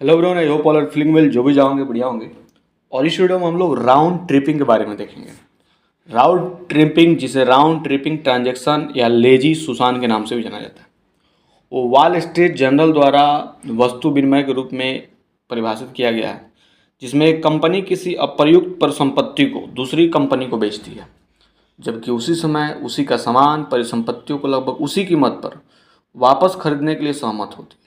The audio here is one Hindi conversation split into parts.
Hello bro, I hope all are feeling well. जो भी जाओगे बढ़िया होंगे। और इस वीडियो में हम लोग राउंड ट्रिपिंग के बारे में देखेंगे। राउंड ट्रिपिंग, जिसे राउंड ट्रिपिंग ट्रांजैक्शन या लेजी सुसान के नाम से भी जाना जाता है, वो वॉल स्ट्रीट जर्नल द्वारा वस्तु विनिमय के रूप में परिभाषित किया गया है, जिसमें एक कंपनी किसी अप्रयुक्त परिसंपत्ति को दूसरी कंपनी को बेचती है, जबकि उसी समय उसी का सामान परिसंपत्तियों को लगभग उसी कीमत पर वापस खरीदने के लिए सहमत होती है।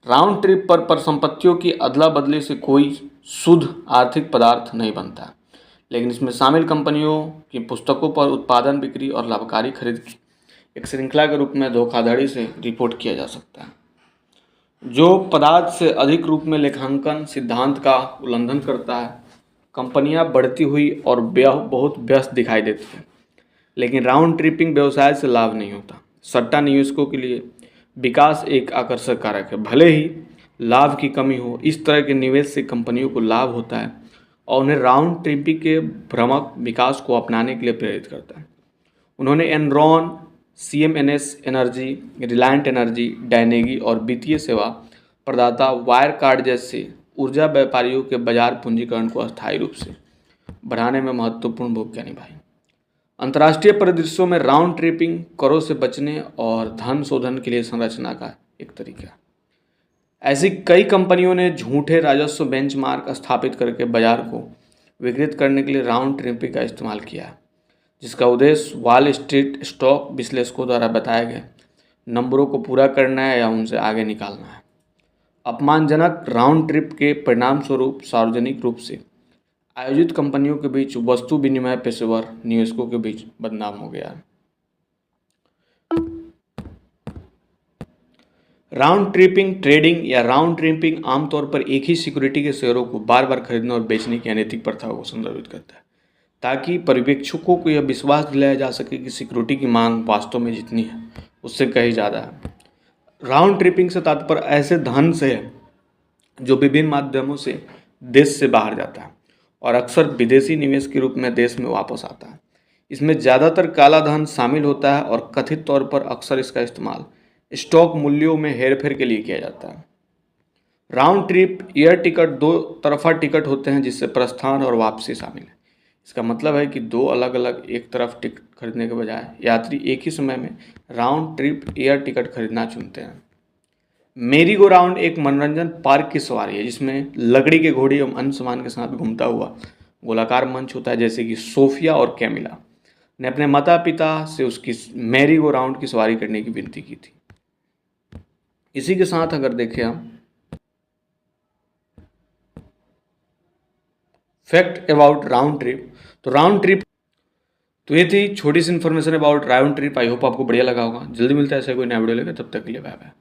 राउंड ट्रिप पर परिसंपत्तियों की अदला बदली से कोई शुद्ध आर्थिक पदार्थ नहीं बनता, लेकिन इसमें शामिल कंपनियों की पुस्तकों पर उत्पादन, बिक्री और लाभकारी खरीद की एक श्रृंखला के रूप में धोखाधड़ी से रिपोर्ट किया जा सकता है, जो पदार्थ से अधिक रूप में लेखांकन सिद्धांत का उल्लंघन करता है। कंपनियां बढ़ती हुई और बहुत व्यस्त दिखाई देती हैं, लेकिन राउंड ट्रिपिंग व्यवसाय से लाभ नहीं होता। सट्टा निवेशकों के लिए विकास एक आकर्षक कारक है। भले ही लाभ की कमी हो, इस तरह के निवेश से कंपनियों को लाभ होता है और उन्हें राउंड ट्रिपिंग के भ्रामक विकास को अपनाने के लिए प्रेरित करता है। उन्होंने एनरॉन, सीएमएनएस एनर्जी, रिलायंट एनर्जी, डायनेगी और वित्तीय सेवा प्रदाता वायरकार्ड जैसे ऊर्जा व्यापारियों के बाजार पूंजीकरण को अस्थायी रूप से बढ़ाने में महत्वपूर्ण भूमिका निभाई। अंतर्राष्ट्रीय परिदृश्यों में राउंड ट्रिपिंग करों से बचने और धन शोधन के लिए संरचना का एक तरीका है। ऐसी कई कंपनियों ने झूठे राजस्व बेंचमार्क स्थापित करके बाजार को विकृत करने के लिए राउंड ट्रिपिंग का इस्तेमाल किया है, जिसका उद्देश्य वॉल स्ट्रीट स्टॉक विश्लेषकों द्वारा बताए गए नंबरों को पूरा करना है या उनसे आगे निकालना है। अपमानजनक राउंड ट्रिप के परिणाम स्वरूप सार्वजनिक रूप से आयोजित कंपनियों के बीच वस्तु विनिमय पेशेवर निवेशकों के बीच बदनाम हो गया है। राउंड ट्रिपिंग ट्रेडिंग या राउंड ट्रिपिंग आमतौर पर एक ही सिक्योरिटी के शेयरों को बार बार खरीदने और बेचने की अनैतिक प्रथा को संदर्भित करता है, ताकि पर्यवेक्षकों को यह विश्वास दिलाया जा सके कि सिक्योरिटी की मांग वास्तव में जितनी है उससे कहीं ज़्यादा है। राउंड ट्रिपिंग से तात्पर्य ऐसे धन से है जो विभिन्न माध्यमों से देश से बाहर जाता है और अक्सर विदेशी निवेश के रूप में देश में वापस आता है। इसमें ज़्यादातर काला धन शामिल होता है और कथित तौर पर अक्सर इसका इस्तेमाल स्टॉक मूल्यों में हेरफेर के लिए किया जाता है। राउंड ट्रिप एयर टिकट दो तरफा टिकट होते हैं, जिससे प्रस्थान और वापसी शामिल है। इसका मतलब है कि दो अलग अलग एक तरफ टिकट खरीदने के बजाय यात्री एक ही समय में राउंड ट्रिप एयर टिकट खरीदना चुनते हैं। मेरी गो राउंड एक मनोरंजन पार्क की सवारी है, जिसमें लकड़ी के घोड़े एवं अन्य सामान के साथ घूमता हुआ गोलाकार मंच होता है। जैसे कि सोफिया और कैमिला ने अपने माता पिता से उसकी मैरी गो राउंड की सवारी करने की विनती की थी। इसी के साथ अगर देखें हम फैक्ट अबाउट राउंड ट्रिप, तो ये थी छोटी सी information about round trip. I hope आपको बढ़िया लगा होगा। जल्दी मिलता है ऐसे कोई नया वीडियो लेकर, तब तक के लिए बाय बाय।